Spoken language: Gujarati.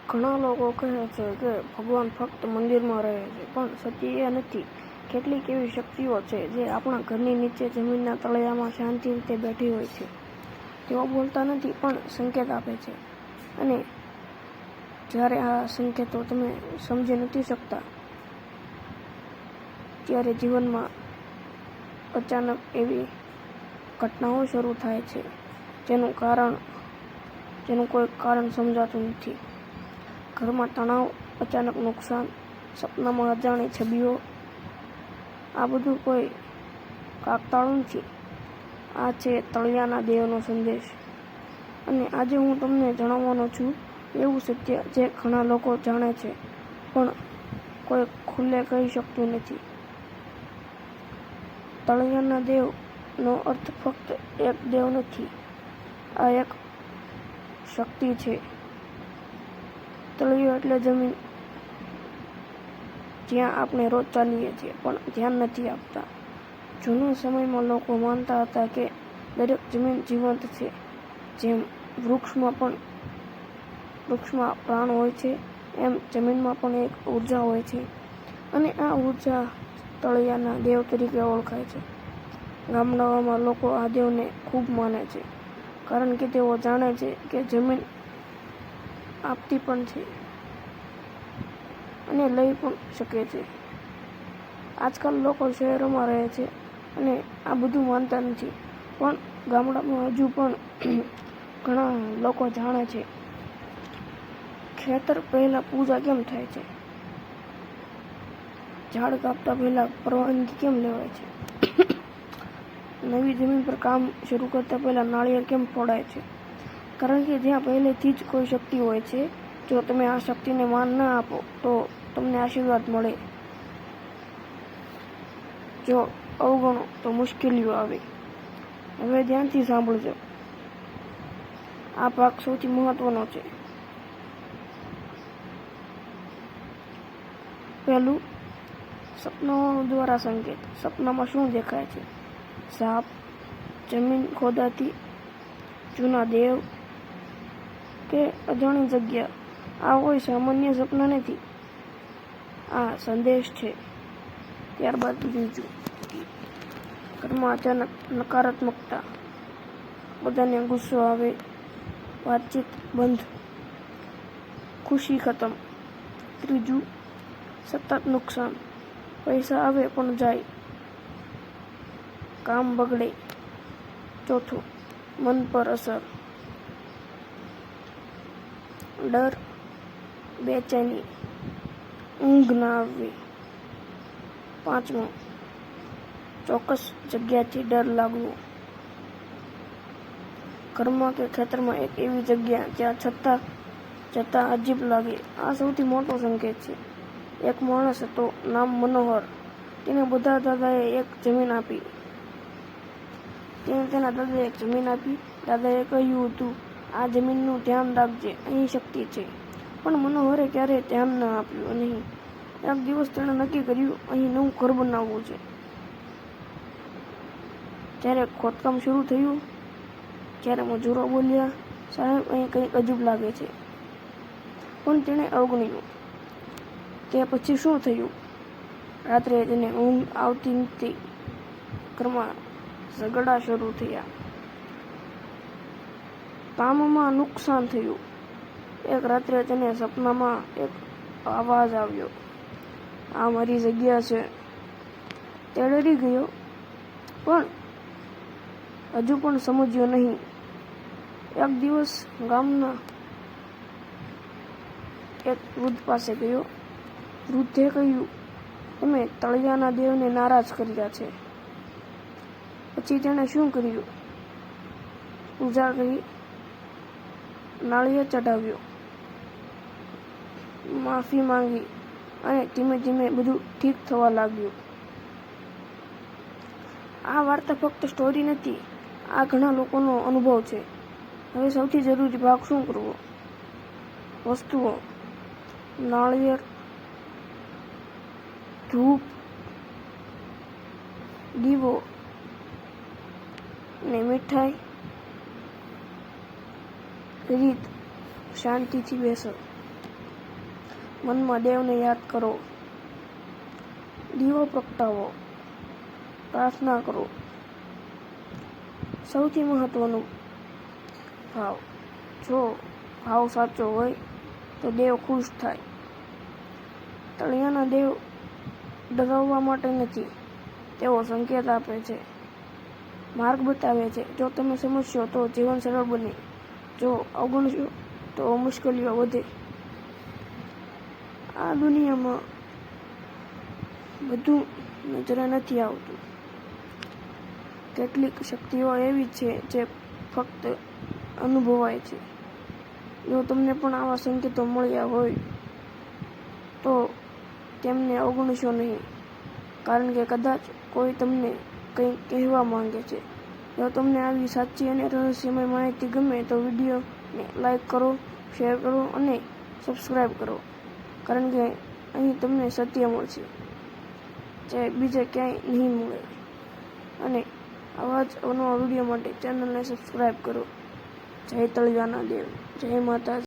ઘણા લોકો કહે છે કે ભગવાન ફક્ત મંદિરમાં રહે છે, પણ સત્ય એ નથી. કેટલીક એવી શક્તિઓ છે જે આપણા ઘરની નીચે જમીનના તળિયામાં શાંતિ રીતે બેઠી હોય છે. તેઓ બોલતા નથી, પણ સંકેત આપે છે. અને જ્યારે આ સંકેતો તમે સમજી નથી શકતા, ત્યારે જીવનમાં અચાનક એવી ઘટનાઓ શરૂ થાય છે જેનું કોઈ કારણ સમજાતું નથી. ઘરમાં તણાવ, અચાનક નુકસાન, સપનામાં અજાણી છબીઓ. આ બધું કોઈ કાકતાળું નથી. આ છે તળિયાના દેવનો સંદેશ. અને આજે હું તમને જણાવવાનો છું એવું સત્ય જે ઘણા લોકો જાણે છે, પણ કોઈ ખુલ્લે કહી શકતું નથી. તળિયાના દેવનો અર્થ ફક્ત એક દેવ નથી, આ એક શક્તિ છે. તળિયું એટલે જમીન જ્યાં આપણે રોજ ચાલીએ છીએ, પણ ધ્યાન નથી આપતા. જૂના સમયમાં લોકો માનતા હતા કે દરેક જમીન જીવંત છે. જેમ વૃક્ષમાં પ્રાણ હોય છે, એમ જમીનમાં પણ એક ઉર્જા હોય છે. અને આ ઉર્જા તળિયાના દેવ તરીકે ઓળખાય છે. ગામડાઓમાં લોકો આ દેવને ખૂબ માને છે, કારણ કે તેઓ જાણે છે કે જમીન આપતી પણ છે અને લઈ પણ શકે છે. આજકાલ લોકો શહેરોમાં રહે છે અને આ બધું માનતા નથી, પણ ગામડામાં હજુ પણ ઘણા લોકો જાણે છે. ખેતર પહેલા પૂજા કેમ થાય છે? ઝાડ કાપતા પહેલા પરવાનગી કેમ લેવાય છે? નવી જમીન પર કામ શરૂ કરતા પહેલા નાળિયેર કેમ ફોડાય છે? કારણ કે જ્યાં પહેલેથી જ કોઈ શક્તિ હોય છે, જો તમે આ શક્તિને માન ના આપો તો તમને આશીર્વાદ મળે. જો અવગણો તો મુશ્કેલીઓ આવે. હવે ધ્યાનથી સાંભળજો. આ ભાગ સૌથી મહત્વનો છે. પહેલું, સપનાઓ દ્વારા સંકેત. સપનામાં શું દેખાય છે? સાપ, જમીન ખોદાતી, જૂના દેવ કે અજાણી જગ્યા. આ કોઈ સામાન્ય સપના નથી, આ સંદેશ છે. ત્યારબાદ બીજું, ઘરમાં અચાનક નકારાત્મકતા, બધાને ગુસ્સો આવે, વાતચીત બંધ, ખુશી ખતમ. ત્રીજું, સતત નુકસાન, પૈસા આવે પણ જાય, કામ બગડે. ચોથું, મન પર અસર, ડર, બેચેની, ઊંઘ ના આવવી. પાંચમું, ચોક્કસ જગ્યાથી ડર લાગવો, ઘરમાં કે ખેતરમાં એક એવી જગ્યા જ્યાં જતાં અજીબ લાગે. આ સૌથી મોટો સંકેત છે. એક માણસ હતો, નામ મનોહર. તેને બધા દાદાએ એક જમીન આપી. તેના દાદાએ એક જમીન આપી. દાદાએ કહ્યું હતું, આ જમીનનું ધ્યાન રાખજે, અહીં શક્તિ છે. પણ મનોહરે ક્યારેય ધ્યાન ન આપ્યું નહીં. એક દિવસ તેણે નક્કી કર્યું, અહીં નવું ઘર બનાવવું છે. જ્યારે ખોદકામ શરૂ થયું, ત્યારે મજૂરો બોલ્યા, સાહેબ, અહીં કંઈક અજીબ લાગે છે. પણ તેણે અવગણ્યું. તે પછી શું થયું? રાત્રે તેને ઊંઘ આવતી નથી. ઘરમાં ઝઘડા શરૂ થયા. કામમાં નુકસાન થયું. એક રાત્રે તેને સપનામાં એક અવાજ આવ્યો, આ મારી જગ્યા છે. તે ડરી ગયો, પણ હજુ પણ સમજ્યો નહીં. એક દિવસ ગામના એક વૃદ્ધ પાસે ગયો. વૃદ્ધે કહ્યું, તમે તળિયાના દેવને નારાજ કર્યા છે. પછી તેણે શું કર્યું? પૂજા કરી, નાળિયેર ચઢાવ્યો, માફી માંગી અને ધીમે ધીમે બધું ઠીક થવા લાગ્યું. આ વાર્તા ફક્ત સ્ટોરી નથી, આ ઘણા લોકોનો અનુભવ છે. હવે સૌથી જરૂરી ભાગ, શું કરવો? વસ્તુઓ, નાળિયેર, ધૂપ, દીવો ને મીઠાઈ. રીત, શાંતિથી બેસો. મનમાં દેવને યાદ કરો, દીવો પ્રગટાવો, પ્રાર્થના કરો. સૌથી મહત્વનું ભાવ. જો ભાવ સાચો હોય તો દેવ ખુશ થાય. તળિયાના દેવ ડરાવવા માટે નથી, તેઓ સંકેત આપે છે, માર્ગ બતાવે છે. જો તમે સમજશો તો જીવન સરળ બને, જો અવગણશો તો મુશ્કેલીઓ વધે. આ દુનિયામાં બધું નજરે નથી આવતું. કેટલીક શક્તિઓ એવી છે જે ફક્ત અનુભવાય છે. જો તમને પણ આવા સંકેતો મળ્યા હોય તો તેમને અવગણશો નહીં, કારણ કે કદાચ કોઈ તમને કંઈક કહેવા માંગે છે. જો તમને આવી સાચી અને રહસ્યમય માહિતી ગમે તો વિડીયોને લાઈક કરો, શેર કરો અને સબસ્ક્રાઈબ કરો, કારણ કે અહીં તમને સત્ય મળશે જે બીજે ક્યાંય નહીં મળે. અને આવા જ અવનવા વિડીયો માટે ચેનલને સબસ્ક્રાઈબ કરો. જય તળિયાના દેવ, જય માતાજી.